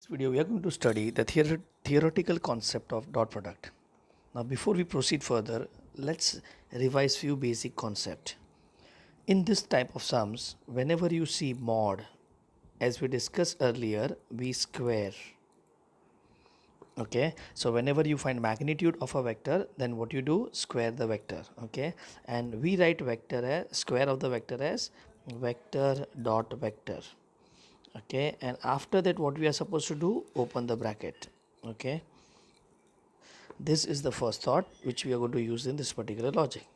Video we are going to study the theoretical concept of dot product. Now before we proceed further, let's revise few basic concept. In this type of sums, whenever you see mod, as we discussed earlier, we square. Okay, so whenever you find magnitude of a vector, then what you do, square the vector. Okay, and we write vector as square of the vector as vector dot vector. Okay, and after that what we are supposed to do, open the bracket. Okay, this is the first thought which we are going to use in this particular logic.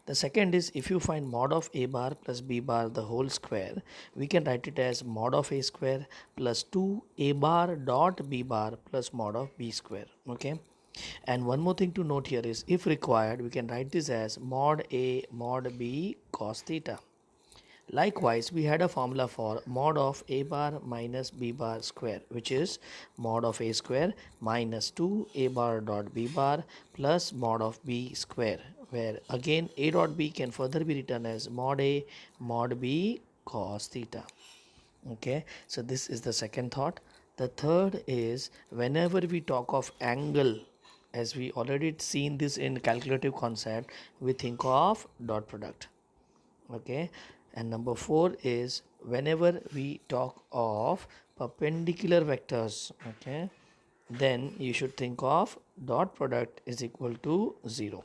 The second is, if you find mod of a bar plus b bar the whole square, we can write it as mod of a square plus 2 a bar dot b bar plus mod of b square. Okay, and one more thing to note here is, if required, we can write this as mod a mod b cos theta. Likewise, we had a formula for mod of a bar minus b bar square, which is mod of a square minus 2 a bar dot b bar plus mod of b square, where again a dot b can further be written as mod a mod b cos theta. Okay, so this is the second thought. The third is, whenever we talk of angle, as we already seen this in calculative concept, we think of dot product. Okay, and number 4 is, whenever we talk of perpendicular vectors, okay, then you should think of dot product is equal to 0.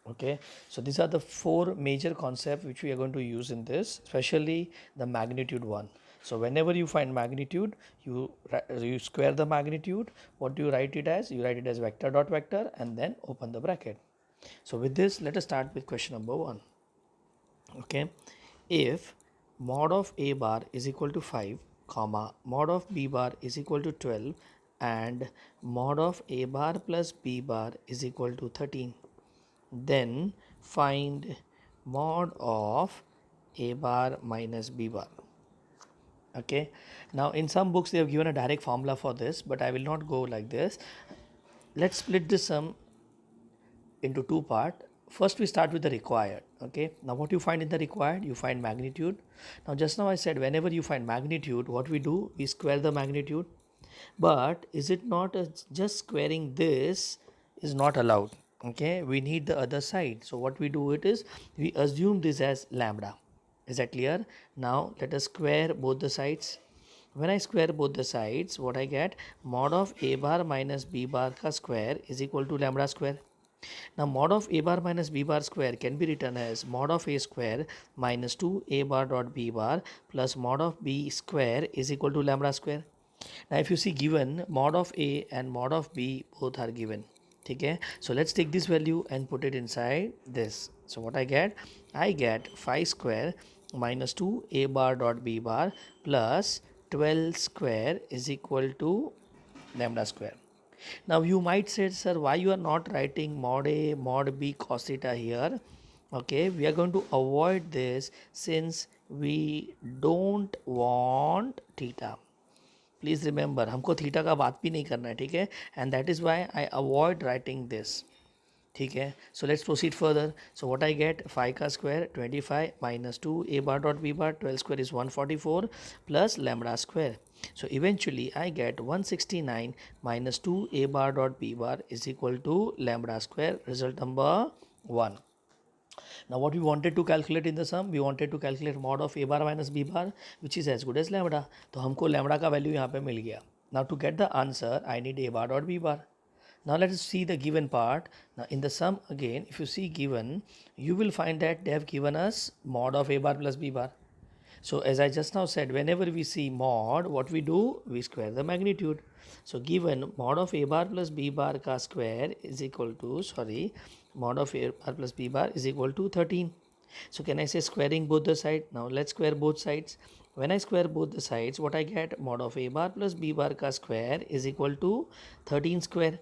Okay, so these are the 4 major concepts which we are going to use in this, especially the magnitude one. So whenever you find magnitude, you square the magnitude. What do you write it as? You write it as vector dot vector and then open the bracket. So with this, let us start with question number 1. Okay, if mod of a bar is equal to 5 comma mod of b bar is equal to 12 and mod of a bar plus b bar is equal to 13, then find mod of a bar minus b bar. Okay, now in some books they have given a direct formula for this, but I will not go like this. Let's split this sum into two part. First we start with the required. Okay, now what you find in the required, you find magnitude. Now just now I said, whenever you find magnitude, what we do, we square the magnitude. But is it not just squaring this is not allowed? Okay, we need the other side. So what we do it is, we assume this as lambda. Is that clear? Now let us square both the sides. When I square both the sides, what I get, mod of a bar minus b bar ka square is equal to lambda square. Now mod of a bar minus b bar square can be written as mod of a square minus 2 a bar dot b bar plus mod of b square is equal to lambda square. Now if you see, given mod of a and mod of b both are given. Okay, so let's take this value and put it inside this. So what I get 5 square minus 2 a bar dot b bar plus 12 square is equal to lambda square. Now you might say, sir, why you are not writing mod A, mod B cos theta here? Okay, we are going to avoid this since we don't want theta. Please remember, हमको theta का बात भी नहीं करना है, ठीक है? And that is why I avoid writing this. ठीक है, so let's proceed further. So what I get, 5 का square 25 minus 2 a bar dot b bar, 12 square is 144 plus lambda square. So eventually I get 169 minus 2 a bar dot b bar is equal to lambda square. Result number 1. Now what we wanted to calculate in the sum, we wanted to calculate mod of a bar minus b bar, which is as good as lambda. तो हमको lambda का value यहाँ पे मिल गया. Now to get the answer, I need a bar dot b bar. Now let us see the given part. Now in the sum again, if you see given, you will find that they have given us mod of a bar plus b bar. So as I just now said, whenever we see mod, what we do, we square the magnitude. So given mod of a bar plus b bar ka square is equal to, mod of a bar plus b bar is equal to 13. So can I say squaring both the sides? Now let's square both sides. When I square both the sides, what I get, mod of a bar plus b bar ka square is equal to 13 square.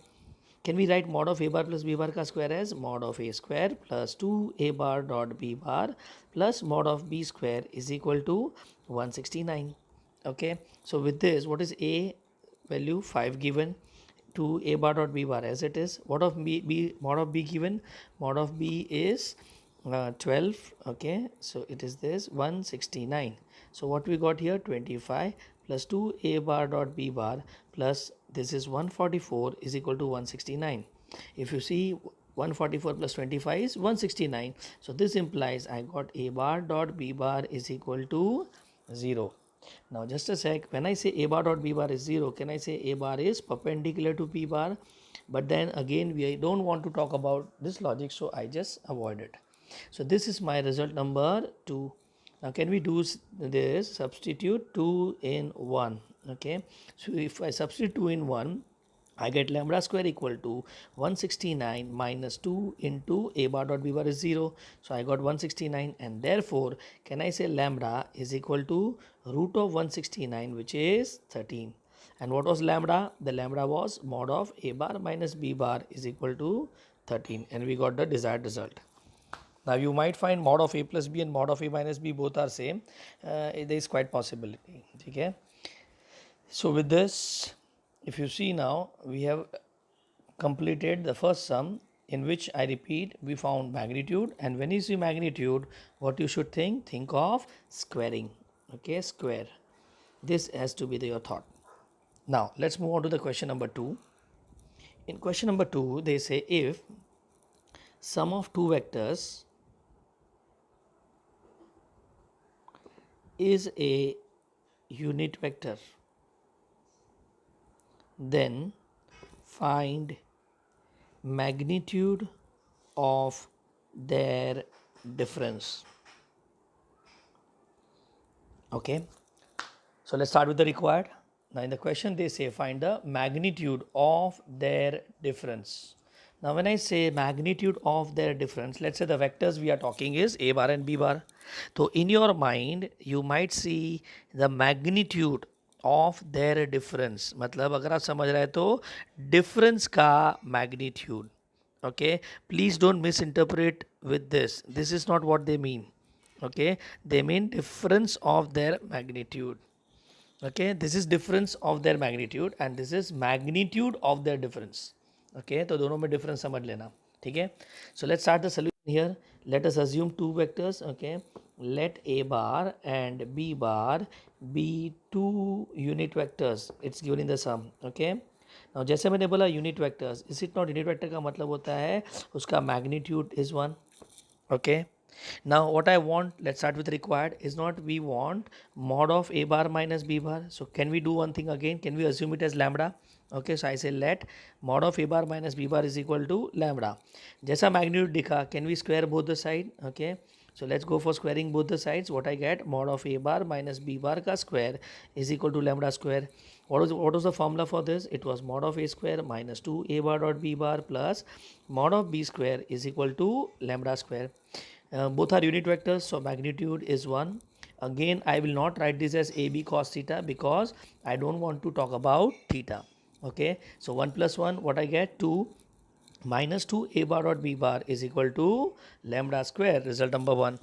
Can we write mod of a bar plus b bar ka square as mod of a square plus 2 a bar dot b bar plus mod of b square is equal to 169. Okay, so with this, what is a value? 5 given, to a bar dot b bar as it is. What of mod of b given? Mod of b is 12. Okay, so it is this 169. So what we got here, 25 plus 2a bar dot b bar plus this is 144 is equal to 169. If you see 144 plus 25 is 169. So this implies I got a bar dot b bar is equal to 0. Now just a sec, when I say a bar dot b bar is 0, can I say a bar is perpendicular to b bar? But then again we don't want to talk about this logic, so I just avoid it. So this is my result number 2. Now can we do this? Substitute 2 in 1. Okay, so if I substitute 2 in 1, I get lambda square equal to 169 minus 2 into a bar dot b bar is 0. So I got 169, and therefore can I say lambda is equal to root of 169, which is 13. And what was lambda? The lambda was mod of a bar minus b bar is equal to 13, and we got the desired result. Now you might find mod of a plus b and mod of a minus b both are same. There is quite possibility. Okay. So with this, if you see now, we have completed the first sum, in which I repeat we found magnitude, and when you see magnitude, what you should think of squaring. Okay, square. This has to be your thought. Now let's move on to the question number 2. In question number 2, they say if sum of two vectors is a unit vector, then find magnitude of their difference. Okay, so let's start with the required. Now in the question they say find the magnitude of their difference. Now when I say magnitude of their difference, let's say the vectors we are talking is a bar and b bar. So in your mind you might see the magnitude of their difference. मतलब अगर आप समझ रहे हैं तो difference का magnitude. Okay, please don't misinterpret with this. This is not what they mean. Okay, they mean difference of their magnitude. Okay, this is difference of their magnitude and this is magnitude of their difference. Okay, तो दोनों में difference समझ लेना. ठीक है. So let's start the solution here. Let us assume two vectors. Okay, let a bar and b bar be two unit vectors. It's given in the sum. Okay. Now जैसे मैंने बोला unit vectors, is it not unit vector का मतलब होता है उसका magnitude is 1. Okay. Now what I want, let's start with required, is not we want mod of a bar minus b bar. So can we do one thing again? Can we assume it as lambda? Okay, so I say let mod of a bar minus b bar is equal to lambda. जैसा magnitude दिखा, can we square both the side? Okay, so let's go for squaring both the sides. What I get, mod of a bar minus b bar का square is equal to lambda square. What was the formula for this? It was mod of a square minus 2a bar dot b bar plus mod of b square is equal to lambda square. Both are unit vectors, so magnitude is 1. Again, I will not write this as AB cos theta because I don't want to talk about theta. Okay, so 1 plus 1, what I get? 2 minus 2 a bar dot b bar is equal to lambda square, result number 1.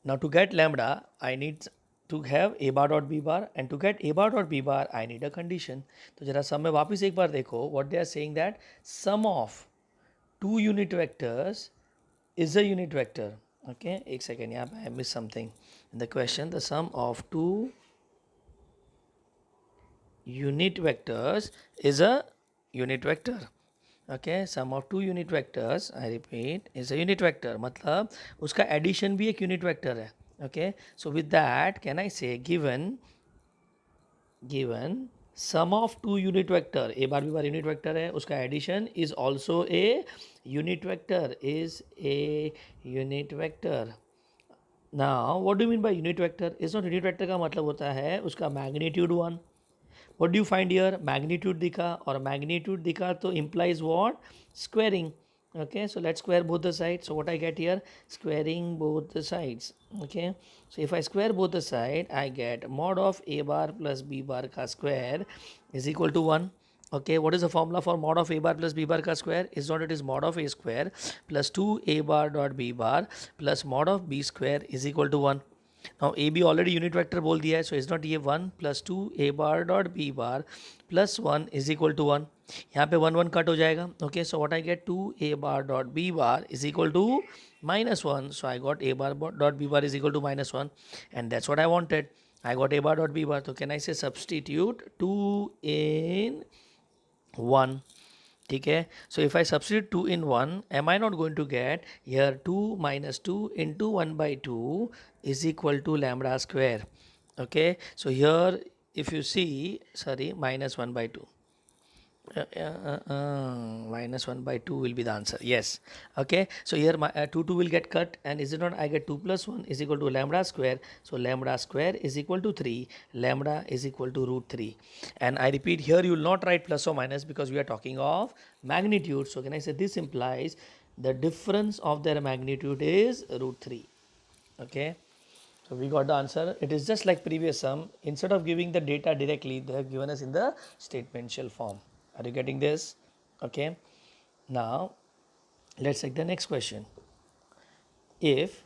Now to get lambda, I need to have a bar dot b bar, and to get a bar dot b bar, I need a condition. तो जरा sum में वापस एक बार देखो, what they are saying that sum of two unit vectors is a unit vector. Okay, एक second, यहाँ पे I missed something in the question. The sum of two unit vectors is a unit vector. Okay, sum of two unit vectors, I repeat, is a unit vector. मतलब उसका addition भी एक unit vector है. Okay, so with that can I say given sum of two unit vector, a bar b bar unit vector है, उसका addition is also a unit vector, is a unit vector. Now what do you mean by unit vector? Is not unit vector का मतलब होता है उसका magnitude 1. What do you find here? Magnitude दिखा, और magnitude दिखा तो implies what? Squaring. Okay, so let's square both the sides. So what I get here? Squaring both the sides. Okay, so if I square both the side, I get mod of a bar plus b bar ka square is equal to 1. Okay, what is the formula for mod of a bar plus b bar ka square? Is not, it is mod of a square plus 2a bar dot b bar plus mod of b square is equal to 1. Now a b already unit vector बोल दिया है, so is not ये 1 plus 2 a bar dot b bar plus 1 is equal to 1. यहाँ पे 1 1 cut हो जाएगा. Okay, so what I get, 2 a bar dot b bar is equal to minus 1. So I got a bar dot b bar is equal to minus 1, and that's what I wanted. I got a bar dot b bar. So can I say substitute 2 in 1? Okay. So if I substitute 2 in 1, am I not going to get here 2 minus 2 into 1 by 2 is equal to lambda square? Okay. So here if you see, sorry, minus 1 by 2. Minus 1 by 2 will be the answer. Yes. Okay. So here my 2 will get cut, and is it not, I get 2 plus 1 is equal to lambda square. So lambda square is equal to 3. Lambda is equal to root 3. And I repeat, here you will not write plus or minus because we are talking of magnitude. So can I say this implies the difference of their magnitude is root 3. Okay. So we got the answer. It is just like previous sum. Instead of giving the data directly, they have given us in the statemential form. Are you getting this? Okay. Now let's take the next question. If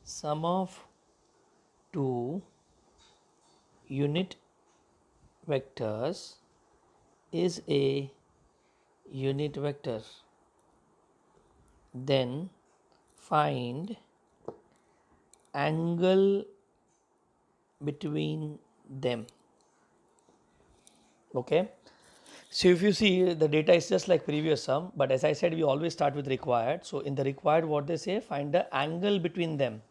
sum of two unit vectors is a unit vector, then find angle between them. Okay. So if you see, the data is just like previous sum, but as I said, we always start with required. So in the required, what they say, find the angle between them.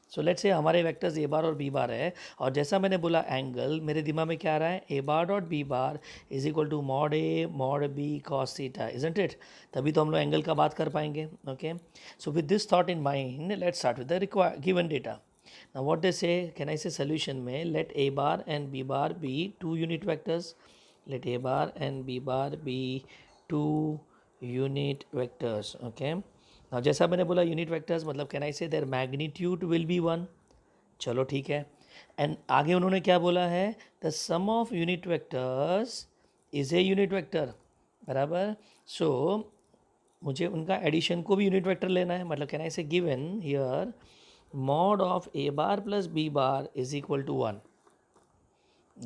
So let's say हमारे vectors A बार और B bar है, और जैसा मैंने बोला angle, मेरे दिमाग में क्या आ रहा है, ए bar dot B bar is equal to mod A mod B cos theta, isn't it? तभी तो हम लोग एंगल का बात कर पाएंगे. Okay. So with this thought in mind, let's start with the require given data. Now what they say, can I say solution में, let a bar and b bar be two unit vectors. Let a bar and b bar be two unit vectors. Okay. Now जैसा मैंने बोला unit vectors मतलब can I say their magnitude will be 1. चलो ठीक है. And आगे उन्होंने क्या बोला है, the sum of unit vectors is a unit vector. बराबर. So मुझे उनका एडिशन को भी यूनिट वेक्टर लेना है. मतलब कैन आई से given here mod of a bar plus b bar is equal to 1.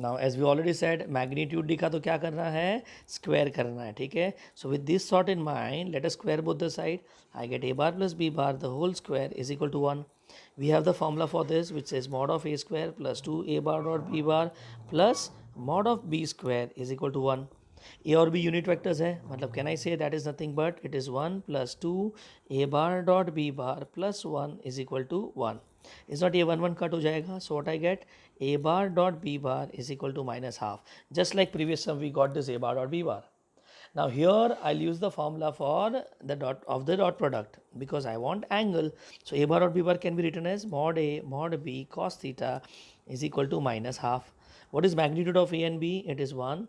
Now as we already said, magnitude दिखा तो क्या करना है, square करना है. ठीक है. So with this thought in mind, let us square both the side. I get a bar plus b bar the whole square is equal to 1. We have the formula for this, which says mod of a square plus 2 a bar dot b bar plus mod of b square is equal to 1. ए और B unit vectors है, मतलब can I say that is nothing but it is 1 plus 2 a bar dot B bar plus 1 is equal to 1. Is not a 1 cut हो जाएगा. So what I get, a bar dot B bar is equal to minus half. Just like previous sum we got this a bar dot B bar. Now here I'll use the formula for the dot product because I want angle. So a bar or b bar can be written as mod a mod b cos theta is equal to minus half. What is magnitude of a and b? It is 1.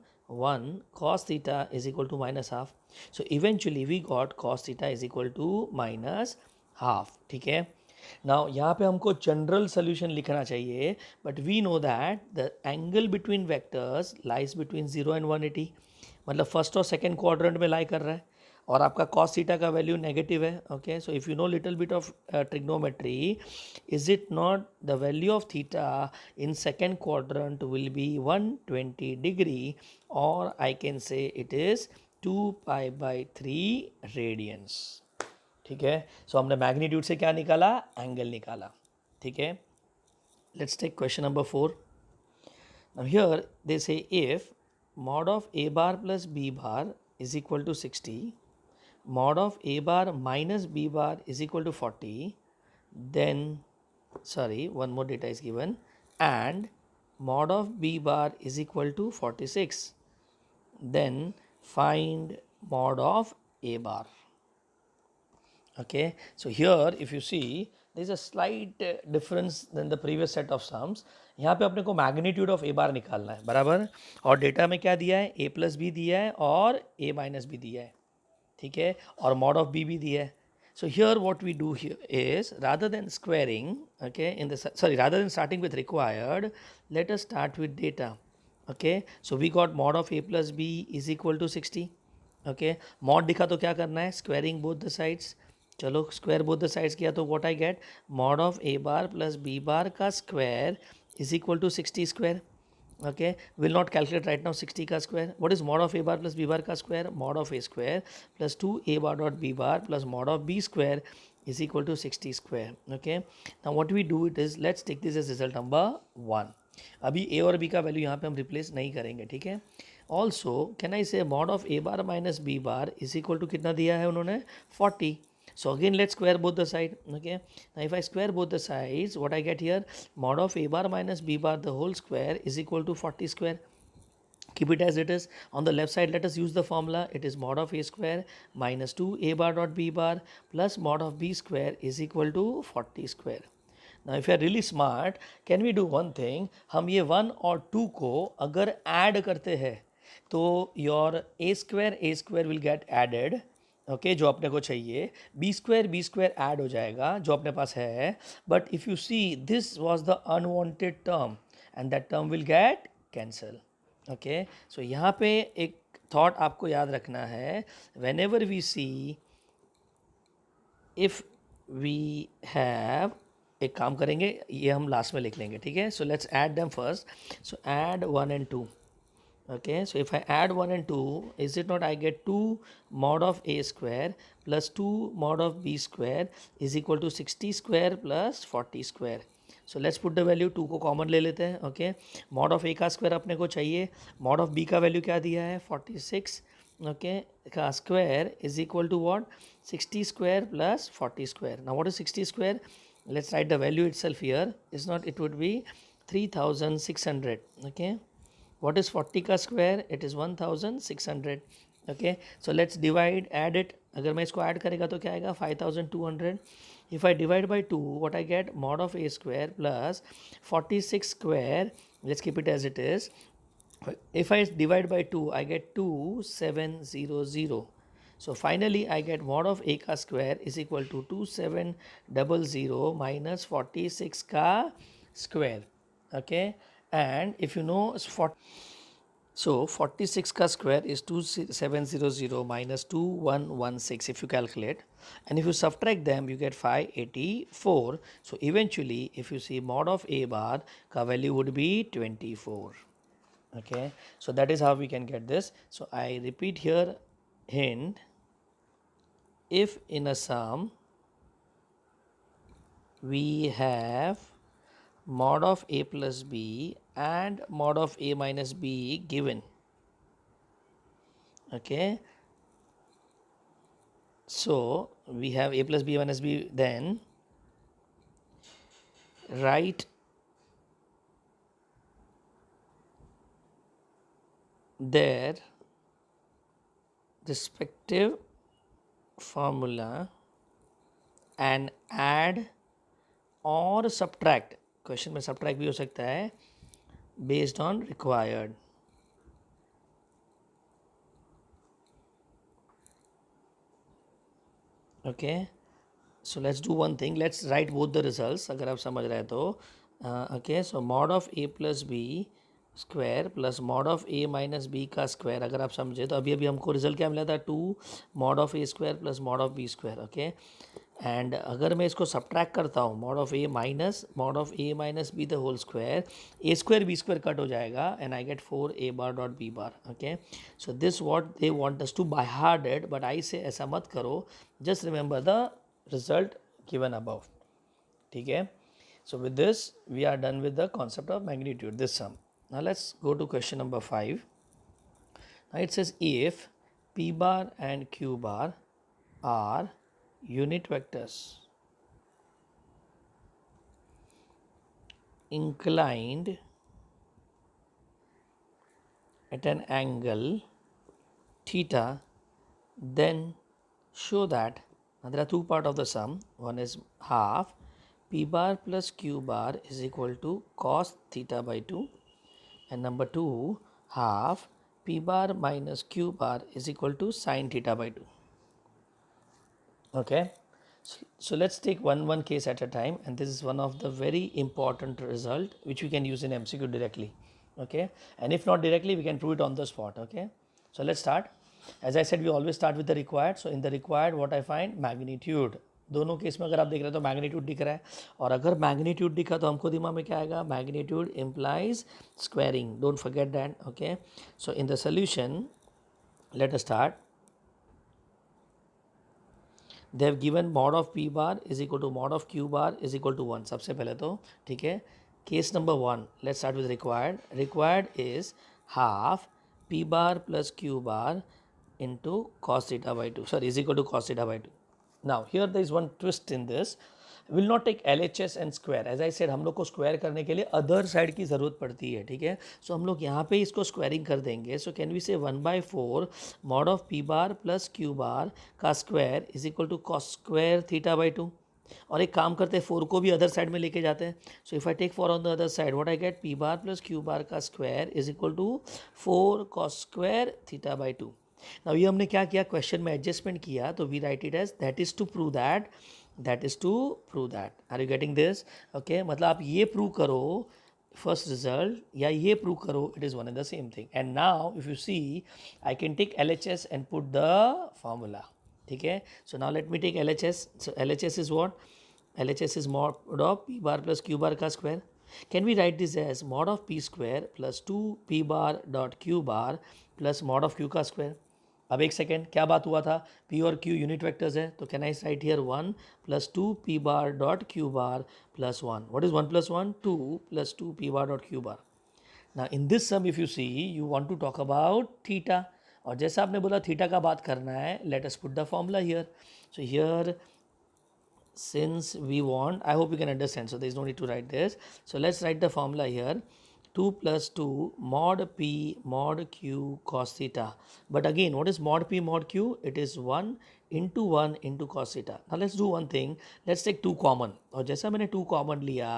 1 cos theta is equal to minus half. So eventually we got cos theta is equal to minus half. ठीक है. Now यहाँ पे हमको general solution लिखना चाहिए, but we know that the angle between vectors lies between 0 and 180. मतलब first और second quadrant में लाई कर रहा है, और आपका कॉस थीटा का वैल्यू नेगेटिव है. Okay. So if you know little bit of trigonometry, is it not the value of theta in second quadrant will be 120 degree, और I can say it is 2π/3 radians. ठीक है. सो हमने magnitude से क्या निकाला, angle निकाला. ठीक है. Let's take question number 4. Now here they say if mod of a bar plus b bar is equal to 60, mod of a bar minus b bar is equal to 40, then one more data is given, and mod of b bar is equal to 46, then find mod of a bar. Okay. So here if you see, there is a slight difference than the previous set of sums. यहाँ पे अपने को magnitude of a बार निकालना है. बराबर. और data में क्या दिया है, ए प्लस बी दिया है और ए माइनस बी दिया है. ठीक है. और मॉड ऑफ बी भी दिया है. So here what we do here is, rather than squaring, okay, rather than starting with required, let us start with data. Okay. So we got mod of a plus b is equal to 60. Okay. Mod दिखा तो क्या करना है, squaring both the sides. चलो square both the sides किया तो what I get, mod of a bar plus B bar का square is equal to 60 square. Okay. Will not calculate right now 60 का square. What is mod of a bar plus B bar का square, mod of A square plus 2 a bar dot B bar plus mod of B square is equal to 60 square. Okay, now what we do it is, let's take this as result number 1. अभी a और b का value यहाँ पे हम replace नहीं करेंगे, ठीक है. Also can I say mod of a bar minus b bar is equal to कितना दिया है उन्होंने, 40. So again let's square both the side. Okay, now if I square both the sides, what I get here, mod of a bar minus b bar the whole square is equal to 40 square. Keep it as it is. On the left side, let us use the formula. It is mod of a square minus 2 a bar dot b bar plus mod of b square is equal to 40 square. Now if you are really smart, can we do one thing? हम ये 1 और 2 को अगर add करते हैं तो your a square will get added. Okay जो अपने को चाहिए, बी स्क्वायर ऐड हो जाएगा जो अपने पास है. But if you see this was the unwanted term and that term will get cancel. Okay, so यहाँ पे एक थॉट आपको याद रखना है, whenever we see, if we have, एक काम करेंगे, ये हम लास्ट में लिख लेंगे, ठीक है. So let's add them first. So add 1 and 2. Okay, so if I add 1 and 2, is it not I get 2 mod of a square plus 2 mod of b square is equal to 60 square plus 40 square. So let's put the value 2 को common ले लेते हैं. Okay, mod of a का square अपने को चाहिए, mod of b का value क्या दिया है, 46. Okay, का square is equal to what, 60 square plus 40 square. Now what is 60 square? Let's write the value itself here. Is not, it would be 3600. Okay, what is 40 का square, it is 1600. Okay, so let's divide, add it. अगर मैं इसको add करेगा तो क्या आएगा, 5200. If I divide by 2, what I get, mod of A square plus 46 square, let's keep it as it is. If I divide by 2, I get 2700. So finally I get mod of a का square is equal to 2700 minus 46 का square. Okay, and if you know, so 46 का square is 2700 minus 2116 if you calculate, and if you subtract them you get 584. So eventually if you see, mod of a bar का value would be 24. Okay, so that is how we can get this. So I repeat here, hint, if in a sum we have mod of a plus b and mod of a minus b given, okay, so we have a plus b minus b, then write their respective formula and add और subtract, question में subtract भी हो सकता है, based on required. Okay, so let's do one thing, let's write both the results अगर आप समझ रहे हैं तो. Okay, so mod of a plus b square plus mod of A minus B का स्क्वायर, अगर आप समझे तो अभी हमको रिजल्ट क्या मिला था, 2 mod of A square plus mod of B square. Okay, and अगर मैं इसको सब्ट्रैक्ट करता हूँ, mod of A minus b the whole square, a square b square cut हो जाएगा and I get 4 a bar dot b bar. Okay, so this what they want us to by hearted, but I say ऐसा मत करो, just remember the result given above. ठीक है, so with this we are done with the concept of magnitude, this sum. Now let's go to question number 5. Now it says, if p bar and q bar are unit vectors inclined at an angle theta, then show that. Now there are two parts of the sum. One is half p bar plus q bar is equal to cos theta by 2, and number 2, half p bar minus q bar is equal to sin theta by 2. Okay, so let's take one case at a time, and this is one of the very important result which we can use in MCQ directly. Okay, and if not directly, we can prove it on the spot. Okay, so let's start. As I said, we always start with the required. So in the required, what I find, magnitude. दोनों case में अगर आप देख रहे हैं तो magnitude दिख रहा है, और अगर मैग्नीट्यूड दिखा तो हमको दिमाग में क्या आएगा, magnitude implies squaring, don't forget that. Okay, so in the solution let us start. They have given mod of P bar is equal to mod of q bar is equal to 1. सबसे पहले तो ठीक है, case number 1, let's start with required is half p bar plus q bar into cos theta by 2, sorry, is equal to cos theta by 2. Now here there is one twist in this. Will not take LHS and square. As I said, हम लोग को square करने के लिए other side की ज़रूरत पड़ती है, ठीक है. सो हम लोग यहाँ पे इसको स्क्वायरिंग कर देंगे. So can we say 1/4 mod of P bar plus q bar का square is equal to cos square theta by 2. और एक काम करते हैं, 4 को भी अदर साइड में लेके जाते हैं. So if I take 4 on the other side, what I get, p bar plus q bar का square is equal to 4 cos square theta by 2. Now ये हमने क्या किया, क्वेश्चन में एडजस्टमेंट किया, तो we write it as that is to prove that, that is to prove that. Are you getting this? Okay, मतलब आप ये प्रूव करो फर्स्ट रिजल्ट या ये प्रूव करो, it is one and the same thing. And now if you see, I can take L H S and put the formula. ठीक है, so now let me take L H S. So L H S is what, L H S is mod of P bar plus q bar का square. Can we write this as mod of p square plus 2 p bar dot q bar plus mod of Q का square. अब एक second, क्या बात हुआ था, P और Q unit vectors है, तो can I write here 1 plus 2 p bar dot q bar plus 1. What is 1 plus 1? 2 plus 2 p bar dot q bar. ना in this sum if you see, you want to talk about theta, और जैसा आपने बोला theta का बात करना है, let us put the formula here. So here since we want, I hope you can understand, so there is no need to write this. So let's write the formula here, 2 plus 2 mod p mod q cos theta. But again, what is mod p mod q? It is 1 into cos theta. Now let's do one thing, let's take 2 common, और जैसा मैंने 2 common लिया,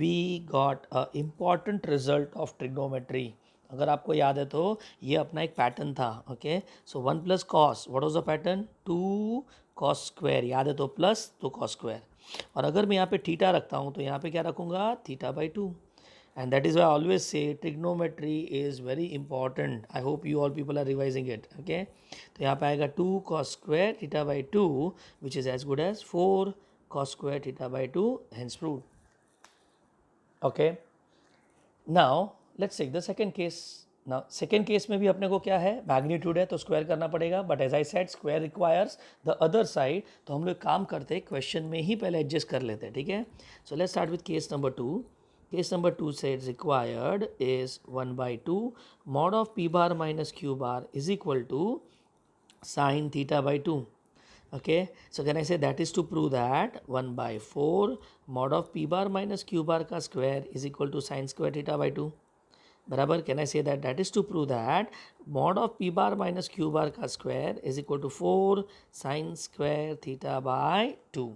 we got a important result of trigonometry. अगर आपको याद है तो ये अपना एक पैटर्न था. Okay, so 1 plus cos, what was the pattern, 2 cos square. याद है तो प्लस तो कॉस स्क्वायर. और अगर मैं यहाँ पे थीटा रखता हूँ तो यहाँ पे क्या रखूँगा, theta by 2. And that is why always say trigonometry is very important. I hope you all people are revising it. Okay, तो यहाँ पे आएगा 2 cos square theta by 2 which is as good as 4 cos square theta by 2, hence proved. Okay, now let's take the second case. Now second case में भी अपने को क्या है, मैग्नीट्यूड है तो स्क्वायर करना पड़ेगा, but as I said square requires the other side. तो हम लोग काम करते हैं, क्वेश्चन में ही पहले एडजस्ट कर लेते हैं. ठीक है, so let's start with case number 2. Case number 2 says required is 1/2 mod of p bar minus q bar is equal to sin theta by 2. Okay, so can I say that is to prove that 1/4 mod of p bar minus q bar का square is equal to sin square theta by 2. बराबर, can I say that is to prove that mod of P bar minus Q bar का square is equal to 4 sine square theta by 2.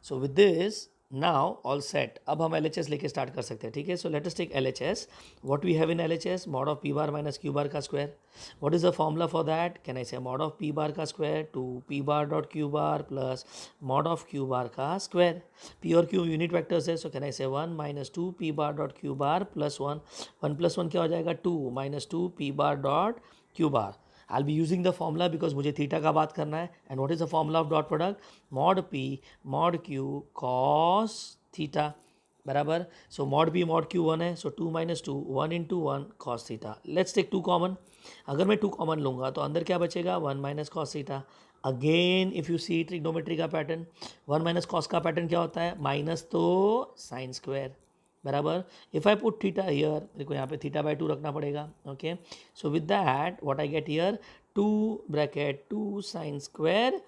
So with this now all set. अब हम L H S लेके start कर सकते हैं. ठीक है, so let us take L H S. What we have in L H S, mod of P bar minus Q bar का square. What is the formula for that, can I say mod of P बार का square 2 p bar dot q bar plus mod of q bar का square. P और Q unit vectors है, सो can I से 1 minus 2 p bar dot q bar plus 1. 1 plus 1 क्या हो जाएगा, 2 minus 2 p bar dot q bar. I'll be using the formula because मुझे theta का बात करना है. And what is the formula of dot product? Mod P mod Q cos theta. बराबर, so mod P mod Q 1 है, so 2 minus 2 1 into 1 cos theta. Let's take 2 common. अगर मैं 2 common लूँगा तो अंदर क्या बचेगा, 1 minus cos theta. Again if you see trigonometry का पैटर्न, 1 माइनस कॉस का पैटर्न क्या होता है, माइनस तो साइन स्क्वायर. बराबर, if I put theta here, मेरे को यहाँ पे थीटा बाई 2 रखना पड़ेगा. Okay, so with that what I get here, 2 bracket 2 sine square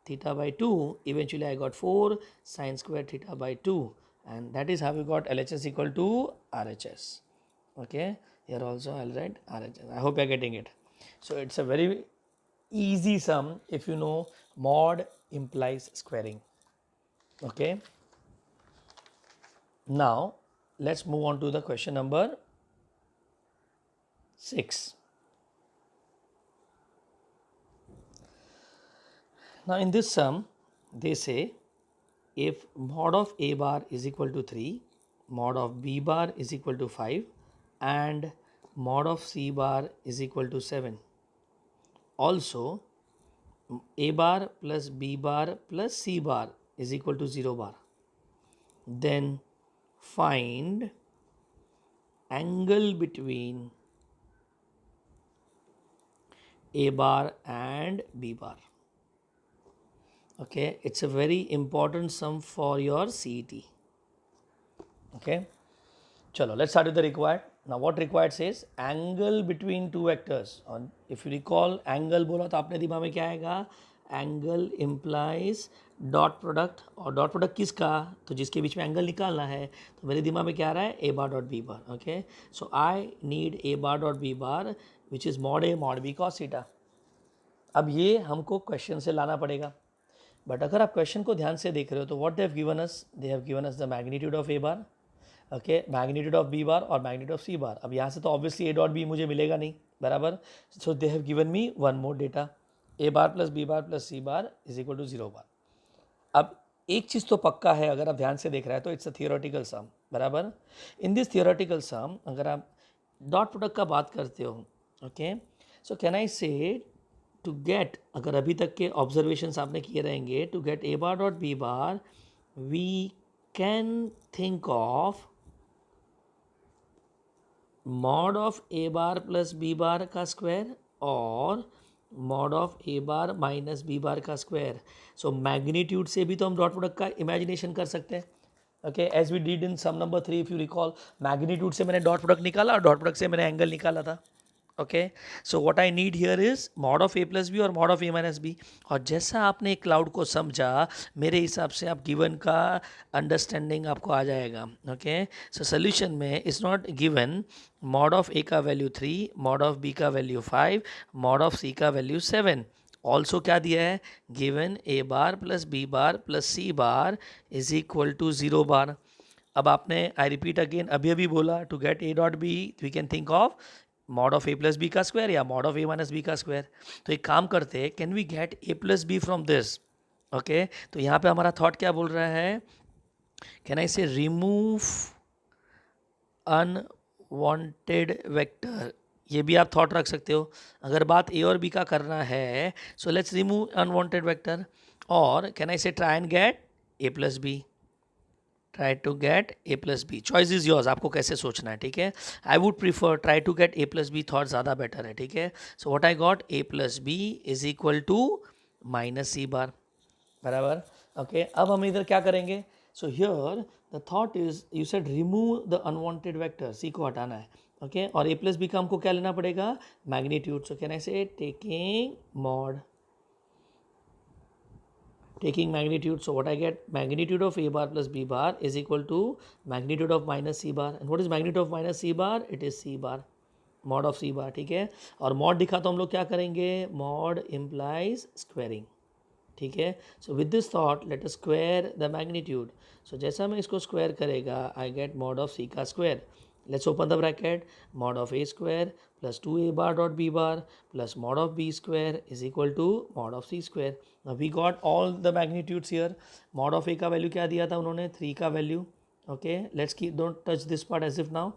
theta by 2. Eventually I got 4 sine square theta by 2, and that is how we got LHS equal to RHS. Okay, here also I'll write RHS. I hope you're getting it. So it's a very easy sum if you know mod implies squaring. Okay, now let's move on to the question number 6. Now in this sum they say if mod of a bar is equal to 3, mod of b bar is equal to 5 and mod of c bar is equal to 7. Also a bar plus b bar plus c bar is equal to 0 bar. Then find angle between a bar and b bar. Okay, it's a very important sum for your CET. Okay, chalo, let's start with the required. Now what required says angle between two vectors. On if you recall angle बोला तो आपने दिमाग में क्या आएगा? Angle implies dot product, और dot product किसका? तो जिसके बीच में एंगल निकालना है. तो मेरे दिमाग में क्या आ रहा है? ए bar dot B bar. Okay, so I need A bar dot B bar which is mod A mod B cos theta. अब ये हमको क्वेश्चन से लाना पड़ेगा. बट अगर आप क्वेश्चन को ध्यान से देख रहे हो तो what they have given us? They have given us the magnitude of a bar, okay, magnitude of b bar और मैग्नीट्यूड ऑफ सी बार. अब यहाँ से तो ऑब्वियसली ए डॉट बी मुझे मिलेगा नहीं, बराबर. So they have given me one more data, A bar plus B bar plus C bar is equal to 0 bar. अब एक चीज़ तो पक्का है, अगर आप ध्यान से देख रहे हैं तो इट्स अ थियोरेटिकल सम, बराबर. इन दिस थियोरेटिकल सम अगर आप डॉट प्रोडक्ट का बात करते हो, ओके, सो कैन आई से टू गेट, अगर अभी तक के ऑब्जर्वेशंस आपने किए रहेंगे, to get a bar dot B bar we can think of mod of a bar plus B bar का स्क्वायर और mod of a bar minus b bar का स्क्वायर. सो मैग्नीट्यूड से भी तो हम डॉट प्रोडक्ट का imagination कर सकते हैं. Okay, as we did in sum number 3, if you recall, magnitude से मैंने डॉट प्रोडक्ट निकाला और डॉट प्रोडक्ट से मैंने एंगल निकाला था. Okay, so what I need here is mod of A plus B और mod of A minus B. और जैसा आपने क्लाउड को समझा, मेरे हिसाब से आप गिवन का अंडरस्टैंडिंग आपको आ जाएगा. ओके, सो सोल्यूशन में is not given mod of A का वैल्यू 3, मॉड ऑफ बी का वैल्यू 5, मॉड ऑफ सी का वैल्यू 7. ऑल्सो क्या दिया है? Given A bar plus B bar plus C bar is equal to 0 bar. अब आपने, I repeat again, अभी अभी बोला to get A dot B we can think of mod of A plus B का square या mod of A minus B का square. तो एक काम करते हैं, can we get A plus b from this? Okay, तो यहाँ पे हमारा थॉट क्या बोल रहा है? कैन आई से रिमूव अनवांटेड वेक्टर. ये भी आप थॉट रख सकते हो. अगर बात ए और बी का करना है, so let's remove unwanted vector. और can I say try and get A plus B. Try to get A plus B. Choice is yours, आपको कैसे सोचना है, ठीक है. I would prefer try to get A plus B, thought ज़्यादा better है, ठीक है. So what I got, A plus B is equal to minus C bar, बराबर. ओके, अब हम इधर क्या करेंगे? So here the thought is, you said remove the unwanted vector, C को हटाना है. ओके, और ए प्लस बी का हमको क्या लेना पड़ेगा? Magnitude. So can I say taking mod, taking magnitude. So what I get, magnitude of a bar plus b bar is equal to magnitude of minus c bar. And what is magnitude of minus c bar? It is c bar, mod of c bar, ठीक है. और mod दिखा तो हम लोग क्या करेंगे? mod implies squaring, ठीक है. So with this thought let us square the magnitude. So जैसा मैं इसको स्क्वायर करेगा, I get mod of C का square. Let's open the bracket. Mod of A square plus 2a bar dot B bar plus mod of B square is equal to mod of C square. We got all the magnitudes here. Mod of A का value क्या दिया था उन्होंने? 3 का value. Okay, let's keep, don't touch this part as if now.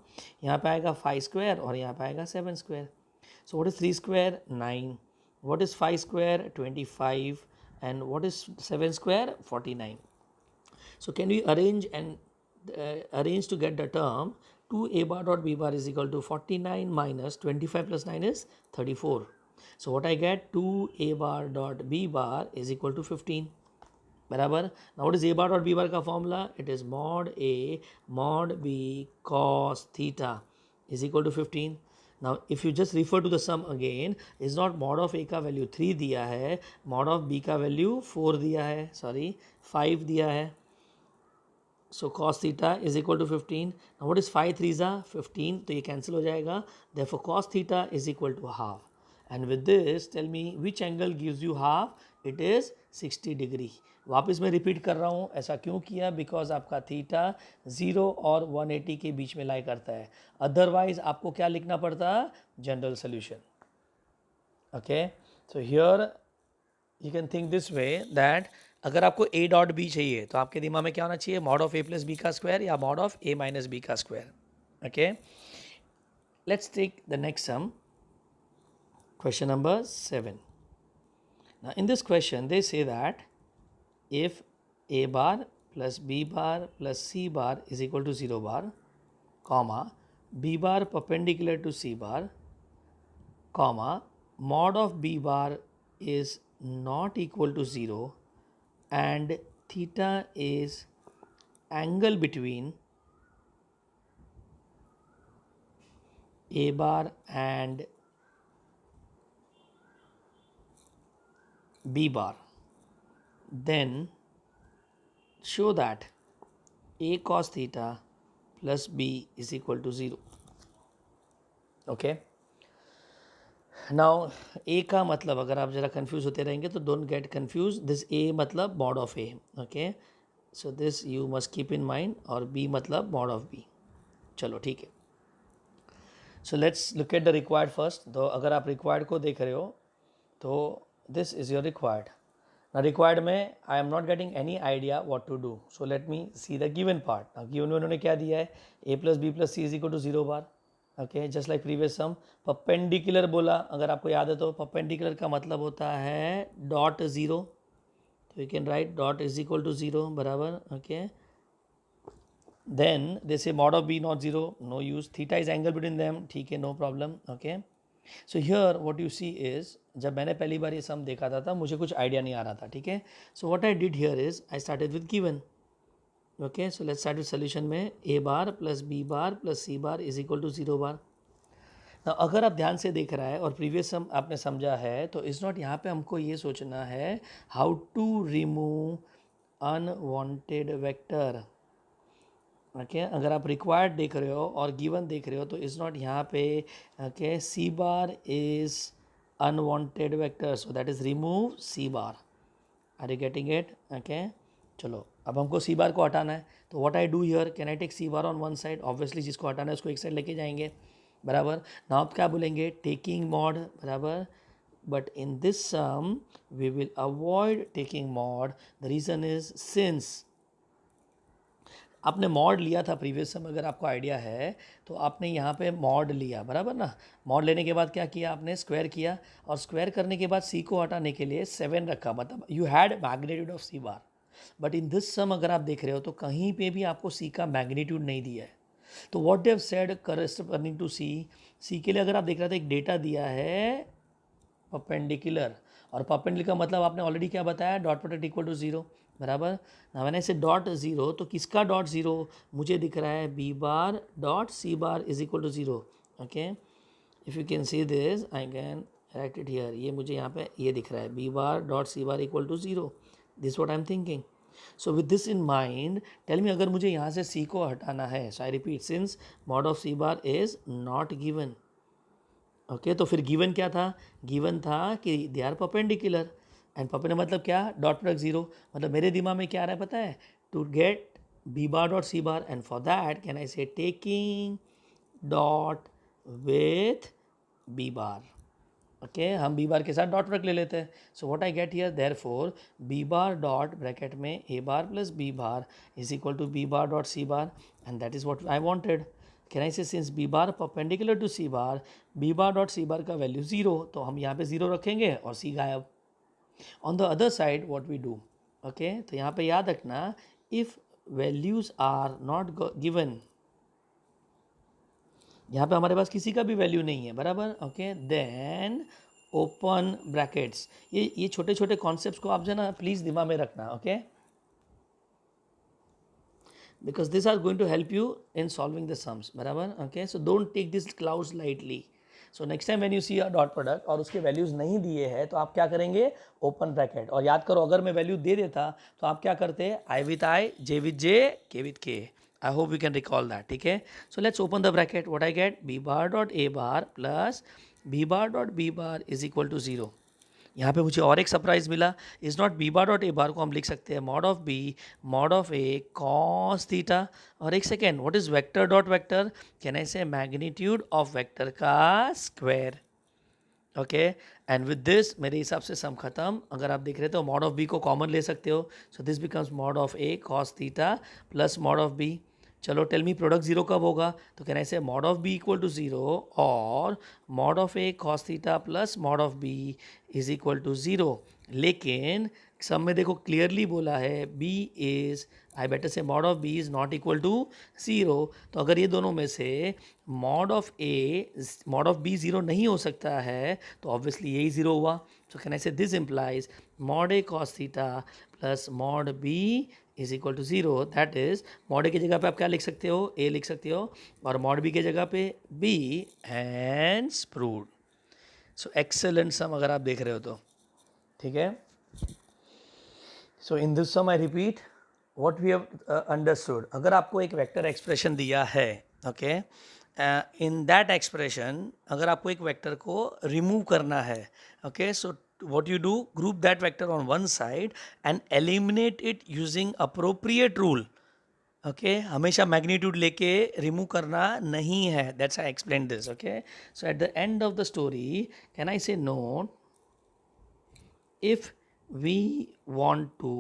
यहाँ पे आएगा 5 square और यहाँ पे आएगा 7 square. So what is 3 square? 9. What is 5 square? 25. And what is 7 square? 49. So can we arrange and arrange to get the term 2a bar dot b bar is equal to 49 minus 25 plus 9 is 34. So what I get, 2a bar dot b bar is equal to 15. बराबर. Now what is a bar dot b bar का formula? It is mod a mod b cos theta is equal to 15. Now if you just refer to the sum again, is not mod of a का value 3 दिया है, mod of b का value 4 दिया है, sorry 5 दिया है. सो cos theta is equal to 15. Now what is 5 3s are 15, तो ये कैंसिल हो जाएगा. Therefore cos theta is equal to half. And with this tell me which angle gives you half? It is 60 degree. वापस मैं repeat कर रहा हूँ, ऐसा क्यों किया? बिकॉज आपका थीटा 0 और 180 के बीच में लाई करता है. अदरवाइज आपको क्या लिखना पड़ता? General solution. Okay, so here you can think this way that अगर आपको ए डॉट बी चाहिए तो आपके दिमाग में क्या होना चाहिए? Mod of A plus B का स्क्वायर या mod of A minus B का square. Okay, let's take the next sum, question number 7. Now in this question they say that if a bar plus b bar plus c bar is equal to 0 bar, comma, b bar perpendicular to c bar, comma, mod of b bar is not equal to 0, and theta is angle between a bar and b bar, then show that a cos theta plus b is equal to 0. Okay, now A का मतलब अगर आप ज़रा confuse होते रहेंगे तो don't get confuse, this A मतलब mod of A. Okay, so this you must keep in mind, और बी मतलब मॉड ऑफ बी. चलो ठीक है. So let's look at the required first. तो अगर आप रिक्वायर्ड को देख रहे हो तो दिस इज़ योर रिक्वायर्ड. ना रिक्वायर्ड में I am not getting any idea what to do, so let me see the given part. Given में उन्होंने क्या दिया है, A plus B plus C is equal to 0 bar. Okay, just like previous sum. Perpendicular बोला, अगर आपको याद है तो परपेंडिकुलर का मतलब होता है डॉट ज़ीरो. तो you can write dot is equal to 0 बराबर. Okay, then they say mod of b not 0, no use. Theta is angle between them, ठीक है, no problem. Okay, so here what you see is, जब मैंने पहली बार ये सम देखा था मुझे कुछ आइडिया नहीं आ रहा था. ठीक है, so what I did here is I started with given. Okay, so let's start with solution में a bar plus b bar plus c bar is equal to 0 bar. Now अगर आप ध्यान से देख रहा है और प्रीवियस सम आपने समझा है तो इज़ नॉट, यहाँ पे हमको ये सोचना है how to remove unwanted vector. Okay, अगर आप रिक्वायर्ड देख रहे हो और गिवन देख रहे हो तो इज़ नॉट यहाँ पे. Okay, c bar is unwanted vector, so that is remove c bar. Are you getting it? Okay, चलो अब हमको सी बार को हटाना है. तो what I do here, can I take c bar on one side? Obviously जिसको हटाना है उसको एक साइड लेके जाएंगे बराबर. नाउ आप क्या बोलेंगे, टेकिंग मॉड बराबर. But in this sum we will avoid taking mod. The reason is since आपने मॉड लिया था प्रीवियस सम, अगर आपको आइडिया है तो आपने यहाँ पे मॉड लिया बराबर ना. मॉड लेने के बाद क्या किया आपने, स्क्वायर किया, और स्क्वायर करने के बाद सी को हटाने के लिए 7 रखा, मतलब you had magnitude of C bar. But in this sum अगर आप देख रहे हो तो कहीं पे भी आपको सी का मैग्नीट्यूड नहीं दिया है. तो what they have said corresponding to C, C के लिए अगर आप देख रहे हो तो एक डेटा दिया है परपेंडिकुलर, और परपेंडिकुलर का मतलब आपने ऑलरेडी क्या बताया, डॉट प्रोडक्ट इक्वल टू 0 बराबर. ना मैंने इसे डॉट 0, तो किसका डॉट 0 मुझे दिख रहा है, B bar dot C bar is equal to 0. Okay, if you can see this I can write it here. ये मुझे यहाँ पे ये दिख रहा है, B bar dot C bar equal to 0. This what I am thinking. So with this in mind tell me, अगर मुझे यहाँ से सी को हटाना है, so I repeat, since mod of C bar is not given. Okay, तो फिर given क्या था, गिवन था कि they are perpendicular. And perpendicular मतलब क्या, डॉट प्रोडक्ट 0. मतलब मेरे दिमाग में क्या आ रहा है पता है, to get B bar dot C bar, and for that can I say taking dot with B bar. Okay, हम बी बार के साथ डॉट प्रोडक्ट ले लेते हैं. So what I get here, therefore B bar dot bracket में A bar plus B bar is equal to B bar dot C bar, and that is what I wanted. Can I say since B bar perpendicular to C bar, B bar dot C bar का value 0, तो हम यहाँ पे 0 रखेंगे और c गायब. On the other side what we do, okay, तो यहाँ पे याद रखना, if values are not given, यहाँ पे हमारे पास किसी का भी वैल्यू नहीं है बराबर. Okay, then open brackets. ये छोटे छोटे कॉन्सेप्ट्स को आप जो है ना प्लीज़ दिमाग में रखना. Okay, because these are going to help you in solving the sums बराबर. Okay, so don't take these clouds lightly. So next time when you see a dot product और उसके वैल्यूज़ नहीं दिए हैं तो आप क्या करेंगे, ओपन ब्रैकेट. और याद करो, अगर मैं वैल्यू दे देता तो आप क्या करते, आई with I, J with J, K with K. I hope you can recall that. ठीक है, so let's open the bracket. What I get, B bar dot A bar plus B bar dot B bar is equal to 0. यहाँ पे मुझे और एक surprise मिला, is not B bar dot A bar को हम लिख सकते हैं mod of B mod of A cos theta. और एक second, what is vector dot vector, can I से मैग्नीट्यूड ऑफ वेक्टर का square. Okay, and with this मेरे हिसाब से सम खत्म. अगर आप देख रहे हो मॉड ऑफ बी को कॉमन ले सकते हो, so this becomes mod of A cos theta plus mod of B. चलो टेल मी प्रोडक्ट जीरो कब होगा, तो can I say mod of B equal to zero और mod of A cos theta plus mod of B is equal to zero. लेकिन सब में देखो clearly बोला है B is, I better say mod of B is not equal to zero. तो अगर ये दोनों में से mod of a mod of b zero नहीं हो सकता है तो ऑब्वियसली यही जीरो हुआ। सो can I say this implies mod A cos theta plus mod B is equal to zero. That is mod A की जगह पे आप क्या लिख सकते हो, ए लिख सकते हो, और मॉड बी की जगह पे B, and proved. So excellent sum अगर आप देख रहे हो तो, ठीक है। So in this sum I repeat what we have understood. अगर आपको एक वेक्टर एक्सप्रेशन दिया है, ओके, इन दैट एक्सप्रेशन अगर आपको एक वेक्टर को रिमूव करना है, okay, so what you do, group that vector on one side and eliminate it using appropriate rule, okay हमेशा मैग्नीट्यूड लेके रिमूव करना नहीं है, that's I explain this, okay. So at the end of the story can I से note, if we want to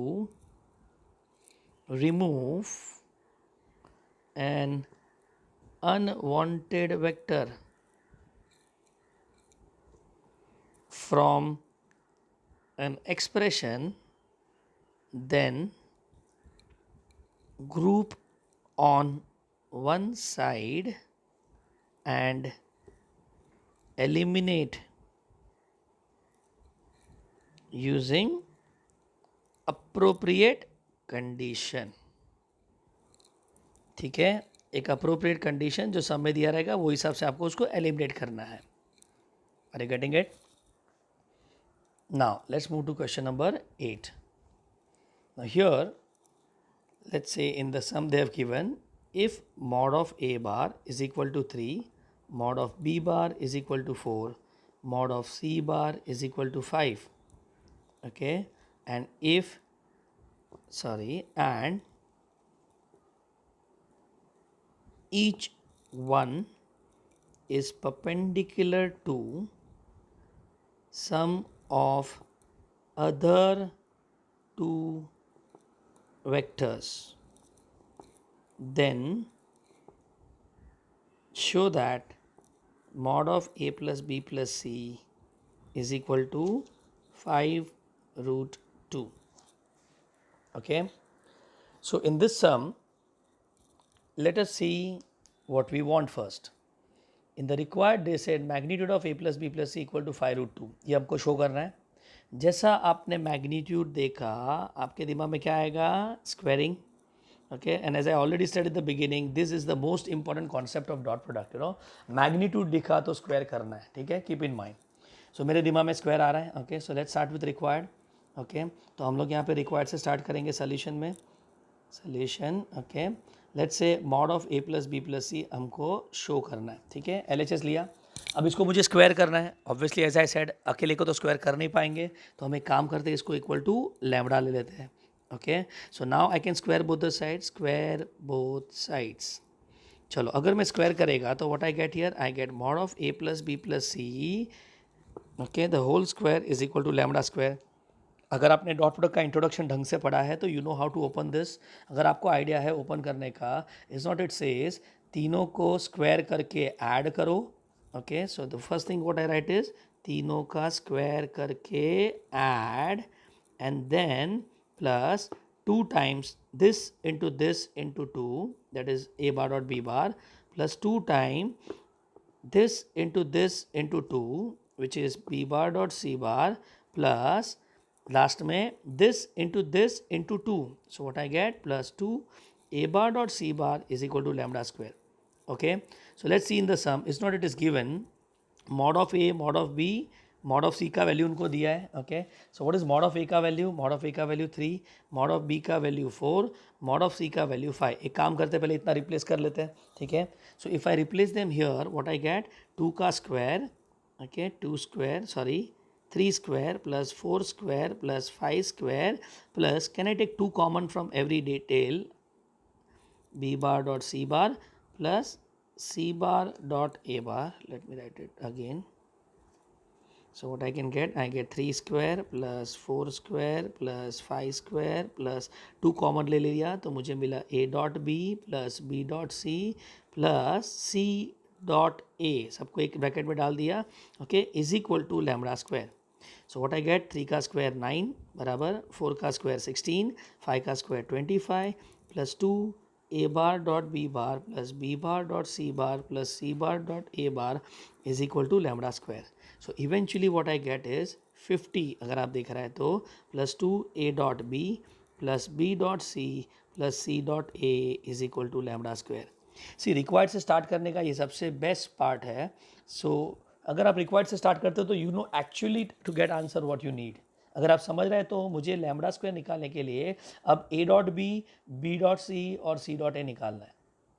remove an unwanted vector from an expression, then group on one side and eliminate using appropriate condition, ठीक है। एक appropriate condition जो सब में दिया रहेगा वो हिसाब से आपको उसको एलिमिनेट करना है। Are you getting it? Now let's move to question number 8। Now here let's say in the sum they have given, if mod of a bar is equal to 3, mod of b bar is equal to 4, mod of c bar is equal to 5, okay, and each one is perpendicular to some of other two vectors, then show that mod of a plus b plus c is equal to 5 root 2. Okay, so in this sum let us see what we want first. In the required they said magnitude of a plus b plus c equal to 5 root 2, ये हमको show करना है। जैसा आपने magnitude देखा आपके दिमाग में क्या आएगा, squaring, okay. And as I already study in the beginning, this is the most important concept of dot product, you know, magnitude दिखा तो स्क्वायर करना है, ठीक है, कीप इन माइंड। सो मेरे दिमाग में स्क्वायर आ रहा है, okay, so let's start with required, okay. तो हम लोग यहाँ पे रिक्वायर्ड से स्टार्ट करेंगे सोल्यूशन में, solution, okay. Let's say mod of A plus B plus C हमको शो करना है, ठीक है, एलएचएस लिया। अब इसको मुझे स्क्वायर करना है, ऑब्वियसली एज आई सेड अकेले को तो स्क्वायर कर नहीं पाएंगे, तो हम एक काम करते हैं, इसको इक्वल टू लैम्बडा ले लेते हैं, okay. So now I can square both the sides, square both sides. चलो अगर मैं स्क्वायर करेगा तो what I get here, I get mod of A plus B plus c, okay, the whole square is equal to lambda square. अगर आपने dot product का introduction ढंग से पढ़ा है तो you know how to open this. अगर आपको आइडिया है ओपन करने का, इज नॉट इट सेज तीनों को स्क्वायर करके ऐड करो, okay. So the first thing what I write is तीनों का स्क्वायर करके add, and then plus 2 times this into 2, that is a bar dot b bar, plus 2 times this into 2, which is b bar dot c bar, plus last में this into 2. So what I get, plus 2 a bar dot c bar is equal to lambda square, okay. So let's see in the sum, it's not it is given mod of a, mod of b, mod of c का value उनको दिया है, okay. So what is mod of a का value, mod of a का value 3, mod of b का value 4, mod of c का value 5। एक काम करते हैं, पहले इतना रिप्लेस कर लेते हैं, ठीक है। सो if I replace them here what I gate, 2 का square, okay, 2 square, sorry 3 square plus 4 square plus 5 square plus, can I take 2 common from every detail, b bar dot c bar plus c bar dot a bar, let me write it again. So what I can get? I get 3 square plus 4 square plus 5 square plus 2 common ले लिया तो मुझे मिला a dot b plus b dot c plus c dot a, सबको एक bracket में डाल दिया, okay, is equal to lambda square. So what I get? 3 का स्क्वायर 9 बराबर 4 का स्क्वायर 16, 5 का square 25 plus 2 a bar dot b bar plus b bar dot c bar plus c bar dot a bar is equal to lambda square. So eventually what I get is 50, अगर आप देख रहे हैं तो, plus 2 a dot b plus b dot c plus c dot a is equal to lambda square. See required से start करने का ये सबसे बेस्ट पार्ट है. सो अगर आप रिक्वायर्ड से स्टार्ट करते हो तो you know actually to get answer what you need. अगर आप समझ रहे हैं तो मुझे लैम्बडा स्क्वायर निकालने के लिए अब a dot b dot c और सी डॉट ए निकालना है.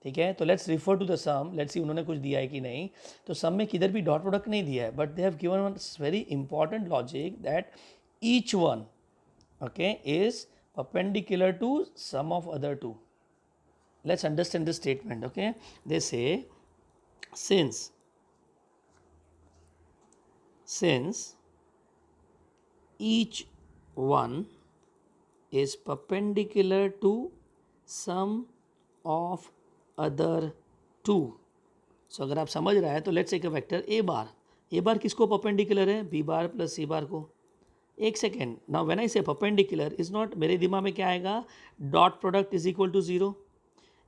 ठीक है, तो let's refer to the sum. Let's see उन्होंने कुछ दिया है कि नहीं. तो सम में किधर भी डॉट प्रोडक्ट नहीं दिया है, but they have given one very important logic that each one, okay, is perpendicular to sum of other two. Let's understand this statement. Okay, they say since each one is perpendicular to sum of other two. So अगर आप समझ रहे हैं तो let's take a vector A bar किसको perpendicular है? B bar plus सी bar को. एक सेकेंड, नाउ व्हेन आई से परपेंडिकुलर इज नॉट, मेरे दिमाग में क्या आएगा? Dot product is equal to zero.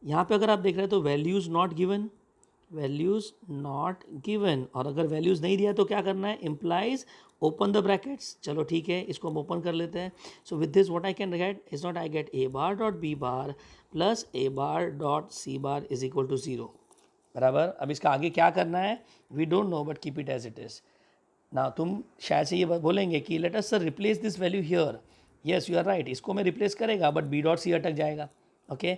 यहाँ पे अगर आप देख रहे हैं तो वैल्यूज़ नॉट गिवन, और अगर वैल्यूज़ नहीं दिया तो क्या करना है? Implies open the brackets. चलो ठीक है, इसको हम ओपन कर लेते हैं. So with this what I can get is not, I get a bar dot B bar plus a bar dot C bar is equal to zero. बराबर. अब इसका आगे क्या करना है we don't know, but keep it as it is. ना तुम शायद से ये बोलेंगे कि let us sir replace this value here. Yes you are right, इसको मैं रिप्लेस करेगा बट बी डॉट सी अटक जाएगा. Okay,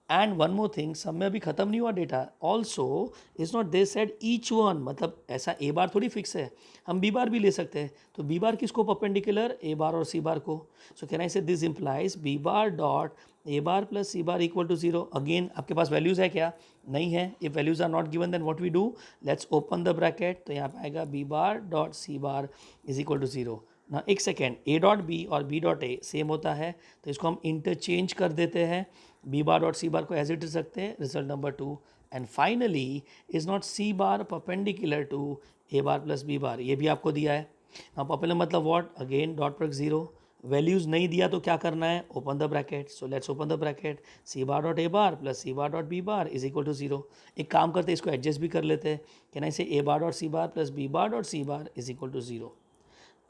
and one more thing, सब में अभी खत्म नहीं हुआ data. Also is not they said each one, मतलब ऐसा ए बार थोड़ी फिक्स है, हम बी बार भी ले सकते हैं. तो बी बार किसको परपेंडिकुलर? ए बार और सी बार को. सो can I say this implies b bar dot A bar plus C bar equal to zero. Again आपके पास वैल्यूज़ है क्या? नहीं है. If values are not given then what we do, let's open the bracket. तो यहाँ पे आएगा b bar dot C bar is equal to zero. ना एक सेकेंड, ए डॉट बी और बी डॉट ए सेम होता है तो इसको हम इंटरचेंज कर देते हैं. बी बार डॉट सी बार को एज इट इज रखते हैं. Result number 2. And finally is not c bar perpendicular to a bar plus B bar, ये भी आपको दिया है. अब परपेंडिकुलर मतलब what? Again dot product zero. Values नहीं दिया तो क्या करना है? Open the bracket. So let's open the bracket. C bar dot A bar plus C bar dot B bar is equal to zero. एक काम करते हैं, इसको एडजस्ट भी कर लेते हैं. Can I say A bar dot C bar plus B bar dot C bar is equal to zero.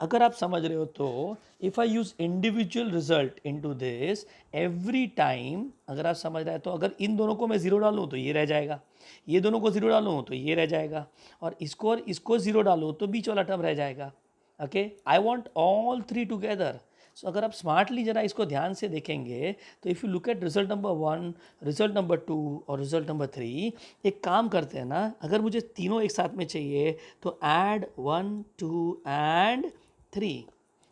अगर आप समझ रहे हो तो if I use individual result into this every time, अगर आप समझ रहे हैं तो अगर इन दोनों को मैं ज़ीरो डालूँ तो ये रह जाएगा, ये दोनों को ज़ीरो डालूँ तो ये रह जाएगा, और इसको ज़ीरो डालूँ तो बीच वाला टर्म रह जाएगा. Okay, I want all three together. So अगर आप स्मार्टली ज़रा इसको ध्यान से देखेंगे तो if you look at result number 1, result number 2 और रिजल्ट नंबर 3, एक काम करते हैं ना, अगर मुझे तीनों एक साथ में चाहिए तो ऐड 1 2 एंड 3.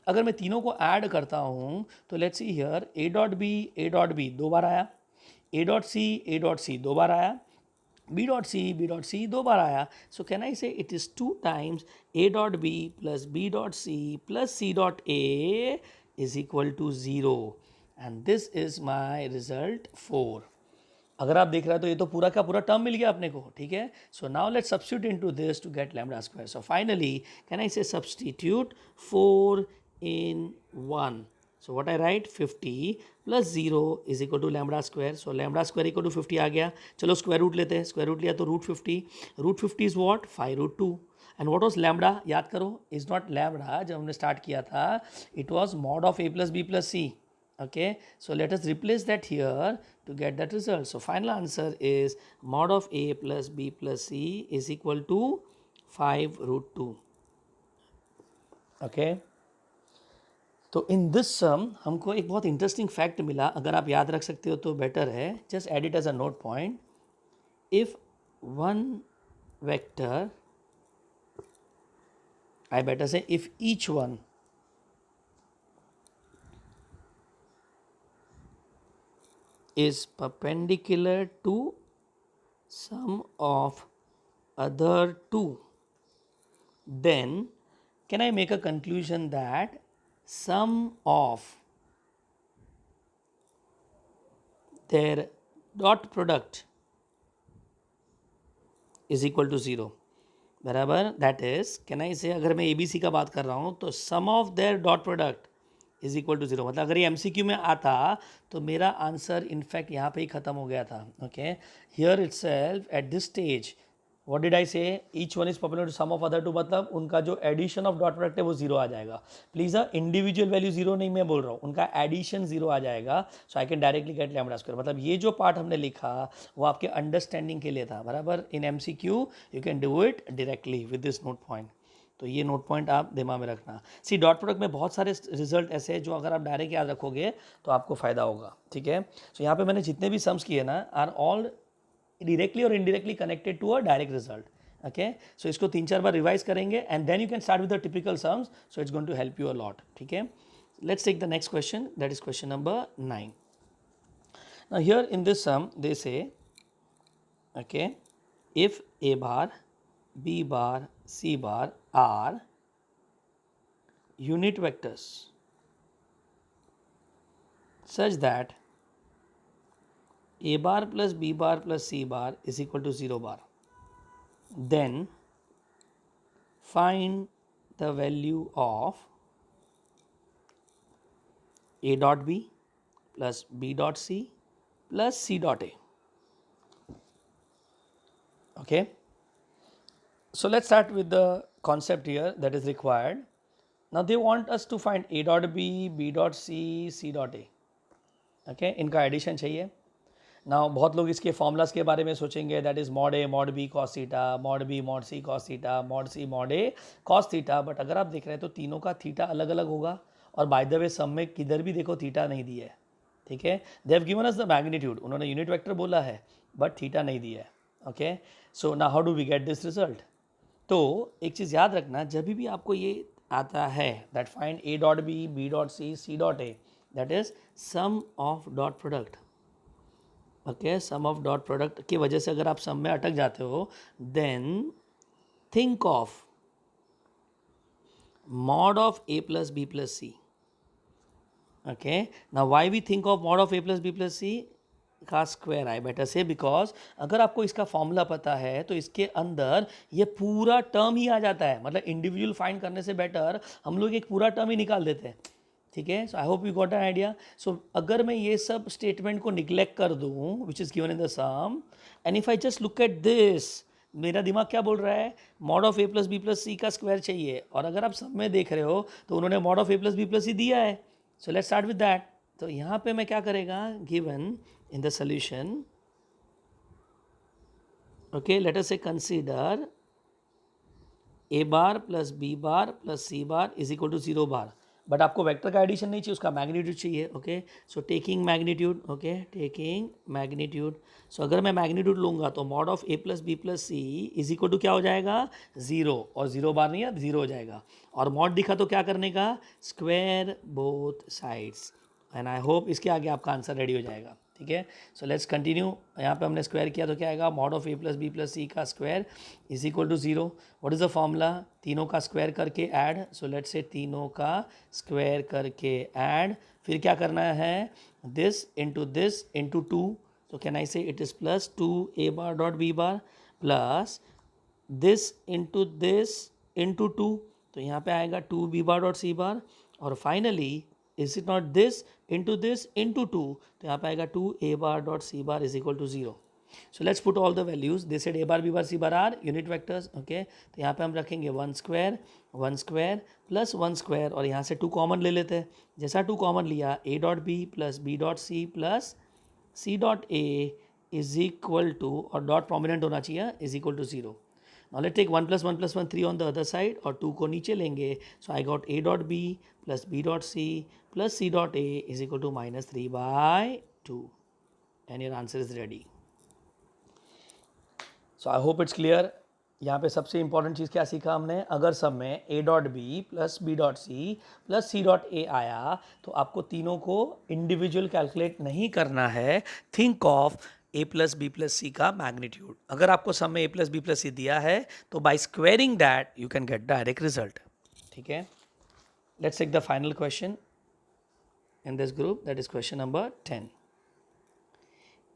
अगर मैं तीनों को ऐड करता हूँ तो let's see here a dot b दो बार आया, ए डॉट सी दो बार आया, बी डॉट सी दो बार आया. सो can I say it is 2 times a dot B plus b dot c plus c dot a is equal to zero. And this is my result 4. अगर आप देख रहे हो तो ये तो पूरा का पूरा टर्म मिल गया अपने को. ठीक है, so now let's substitute into this to get lambda square. So finally can I say substitute 4 in 1. So what I write? 50 plus 0 is equal to lambda square. So lambda square equal to 50 आ गया. चलो square root लेते हैं. Square root लिया तो root 50. Root 50 is what? 5 root 2. And what was lambda? याद करो, is not lambda जब हमने स्टार्ट किया था, it was mod of A plus B plus c. Okay, so let us replace that here to get that result. So final answer is mod of a plus b plus c is equal to 5 root 2. Okay, तो इन this सम हमको एक बहुत interesting fact मिला. अगर आप याद रख सकते हो तो बेटर है. Just add it as a note point. If one vector, I better say if each one is perpendicular to sum of other two, then can I make a conclusion that sum of their dot product is equal to 0? बराबर, that is can I से, अगर मैं ABC का बात कर रहा हूँ तो sum of their dot product is equal to 0. मतलब अगर ये MCQ में आता तो मेरा आंसर इनफैक्ट यहाँ पे ही ख़त्म हो गया था. Okay, here itself at this stage what did I say, each one is proportional to sum of other two, मतलब उनका जो एडिशन ऑफ डॉट प्रोडक्ट है वो 0 आ जाएगा. प्लीज़ इंडिविजुअल वैल्यू 0 नहीं मैं बोल रहा हूँ, उनका एडिशन 0 आ जाएगा. So I can directly get lambda square. मतलब ये जो पार्ट हमने लिखा वो आपके अंडरस्टैंडिंग के लिए था. बराबर, इन MCQ you can do it directly with this note point. तो ये नोट पॉइंट आप दिमाग में रखना. सी, डॉट प्रोडक्ट में बहुत सारे रिजल्ट ऐसे हैं जो अगर आप डायरेक्ट याद रखोगे तो आपको फ़ायदा होगा. ठीक है, सो यहाँ पे मैंने जितने भी सम्स किए ना आर ऑल डायरेक्टली और indirectly connected to a direct result. Okay, so इसको 3-4 बार रिवाइज करेंगे and then you can start with the typical sums. So it's going to help you a lot. ठीक है, let's take the next question, that is question number 9. Now here in this sum they say, okay, if A bar, B bar, C bar are unit vectors such that A bar plus B bar plus C bar is equal to 0 bar, then find the value of A dot B plus B dot C plus C dot A. Okay, so let's start with the concept here that is required. Now they want us to find A dot B, B dot C, C dot A. Okay, इनका addition चाहिए. Now बहुत लोग इसके formulas के बारे में सोचेंगे, that is mod A mod B cos theta, mod B mod C cos theta, mod C mod A cos theta. But अगर आप देख रहे हैं तो तीनों का थीटा अलग अलग होगा. और बाय द वे सम में किधर भी देखो थीटा नहीं दिया है. ठीक है, they have given us the magnitude, उन्होंने यूनिट वेक्टर बोला है बट थीटा नहीं दिया है. Okay, so now how do we get this result? तो एक चीज़ याद रखना, जब भी आपको ये आता है that find A dot B, B dot C, C dot A, that is sum of dot product. Okay, sum of dot product की वजह से अगर आप सम में अटक जाते हो then think of mod of A plus B plus C. Okay, now why we think of mod of A plus B plus C का स्क्वायर आई बेटर से, बिकॉज अगर आपको इसका फॉर्मूला पता है तो इसके अंदर ये पूरा टर्म ही आ जाता है. मतलब इंडिविजुअल फाइंड करने से बेटर हम लोग एक पूरा टर्म ही निकाल देते हैं. ठीक है, so I hope you got an idea. So अगर मैं ये सब स्टेटमेंट को निग्लेक्ट कर दूँ which is given in the sum, and if I just look at this, मेरा दिमाग क्या बोल रहा है, mod of A plus B plus C का स्क्वायर चाहिए. और अगर आप सब में देख रहे हो तो उन्होंने mod of A plus B plus C दिया है. So let's start with that. तो यहाँ पे मैं क्या करेगा, given in the solution, okay, let us say consider A bar plus B bar plus C bar is equal to 0 bar. But आपको vector का एडिशन नहीं चाहिए, उसका मैग्नीट्यूड चाहिए. Okay, so taking magnitude, okay, taking magnitude. So अगर मैं magnitude लूँगा तो mod of A plus B plus C is equal to क्या हो जाएगा, 0. और 0 बार नहीं है, 0 हो जाएगा. और मॉड दिखा तो क्या करने का, square both sides. And I hope इसके आगे आपका आंसर रेडी हो जाएगा. ठीक है, सो लेट्स कंटिन्यू. यहाँ पे हमने स्क्वायर किया तो क्या आएगा, mod of A plus B plus C का square is equal to 0. What is the formula, तीनों का स्क्वायर करके ऐड. सो लेट्स से तीनों का स्क्वायर करके ऐड. फिर क्या करना है, दिस इंटू 2. तो can I say it is plus 2 A bar dot B bar plus this into 2. तो यहाँ पे आएगा 2 B बार डॉट C बार. और finally is it not this into 2, तो यहाँ पे आएगा 2 A bar dot C bar is equal to 0. So let's put all the values. They said A bar B bar C bar are unit vectors. Okay, तो यहाँ पे हम रखेंगे 1 square plus 1 square और यहाँ से 2 कॉमन ले लेते हैं. जैसा 2 कॉमन लिया, A dot B plus B dot C plus C dot A is equal to, और डॉट प्रोमिनेंट होना चाहिए, is equal to 0. Now let's take 1 plus 1 plus 1 3 on the other side और 2 को नीचे लेंगे. So I got A dot B plus B dot C plus C dot A is equal to minus 3 by 2. And your answer is ready. So I hope it's clear. यहाँ पे सबसे important चीज़ क्या सीखा हमने, अगर सब में A dot B plus B dot C plus C dot A आया तो आपको तीनों को इंडिविजुअल कैलकुलेट नहीं करना है. Think of A plus B plus C का मैग्नीट्यूड. अगर आपको सब में A plus B plus C दिया है तो by squaring that you can get direct result. ठीक है. Let's take the final question in this group, that is question number 10.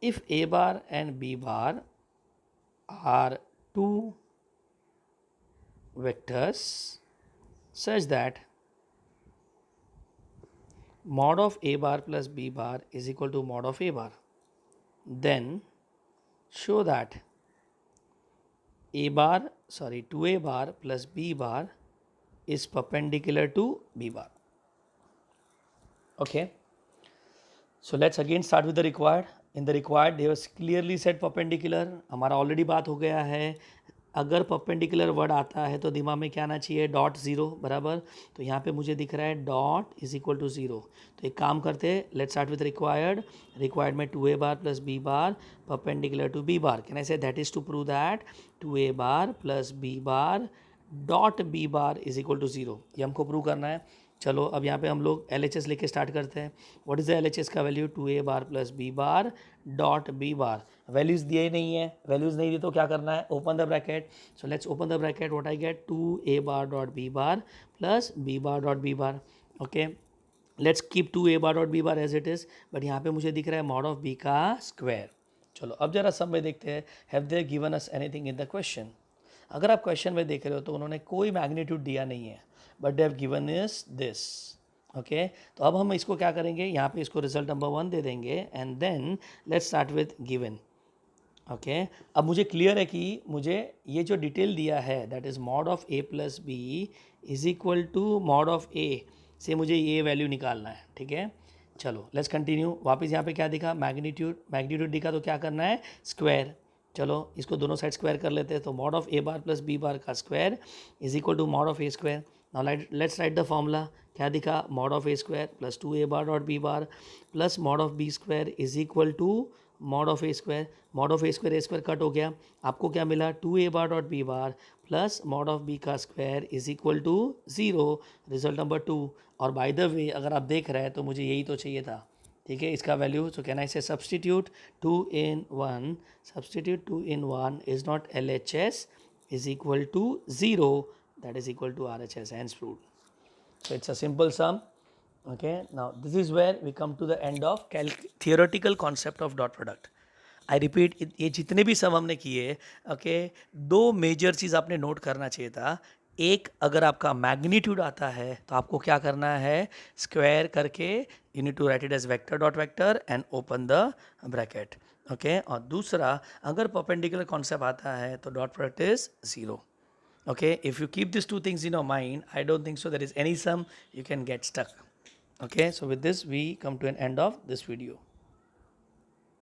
If A bar and B bar are two vectors such that mod of A bar plus B bar is equal to mod of A bar, then show that 2A bar plus B bar is perpendicular to B bar. Okay, so let's again start with the required. In the required they was clearly said perpendicular. हमारा already बात हो गया है, अगर perpendicular word आता है तो दिमाग में क्या आना चाहिए, डॉट ज़ीरो, बराबर. तो यहाँ पे मुझे दिख रहा है dot is equal to zero. तो एक काम करते हैं, लेट्स स्टार्ट विद रिक्वायर्ड में 2A bar plus B bar perpendicular to B bar. Can I say that is to prove that 2A bar plus B bar dot B bar is equal to zero. ये हमको prove करना है. चलो अब यहाँ पे हम लोग LHS लेके स्टार्ट करते हैं. व्हाट इज़ द LHS का value, 2A bar plus B bar dot B bar. Values दिए नहीं है, वैल्यूज़ नहीं दी तो क्या करना है, open the bracket. So let's open the bracket. What I get, 2A bar dot B bar plus B bar dot B bar. Okay, let's keep 2A bar dot B bar as it is. But यहाँ पे मुझे दिख रहा है mod of B का square. चलो अब जरा सब में देखते हैं, have they given us anything in the question. अगर आप क्वेश्चन में देख रहे हो तो उन्होंने कोई मैग्नीट्यूड दिया नहीं है, but they have given is this. Okay, तो अब हम इसको क्या करेंगे, यहाँ पे इसको रिजल्ट नंबर 1 दे देंगे and then let's start with given. Okay, अब मुझे क्लियर है कि मुझे ये जो डिटेल दिया है that is mod of A plus B is equal to mod of A से मुझे ये वैल्यू निकालना है. ठीक है, चलो लेट्स कंटिन्यू. वापस यहाँ पे क्या दिखा, मैग्नीट्यूड दिखा, तो क्या करना है, स्क्वायर. चलो इसको दोनों साइड स्क्वायर कर लेते हैं. तो mod of A bar plus B bar का square is equal to mod of A square. Now let's write the formula. क्या दिखा, mod of A square plus 2A bar dot B bar plus mod of B square is equal to mod of A square. Mod of A square cut हो गया. आपको क्या मिला, 2A bar dot B bar plus mod of B का square is equal to zero. Result number 2. और by the way अगर आप देख रहे हैं तो मुझे यही तो चाहिए था. ठीक है, इसका value. So can I say substitute 2 in 1, substitute 2 in 1 is not LHS is equal to zero, that is equal to RHS, hence proved. So it's a simple sum. Okay, now this is where we come to the end of theoretical concept of dot product. I repeat, ये जितने भी सम हमने किए, okay, दो major चीज़ आपने note करना चाहिए था. एक, अगर आपका मैग्नीट्यूड आता है तो आपको क्या करना है, स्क्वायर करके you need to write it as vector dot vector and open the bracket. Okay, और दूसरा, अगर परपेंडिकुलर कॉन्सेप्ट आता है तो dot product is zero. Okay, if you keep these two things in your mind, I don't think so there is any sum you can get stuck. Okay, so with this we come to an end of this video.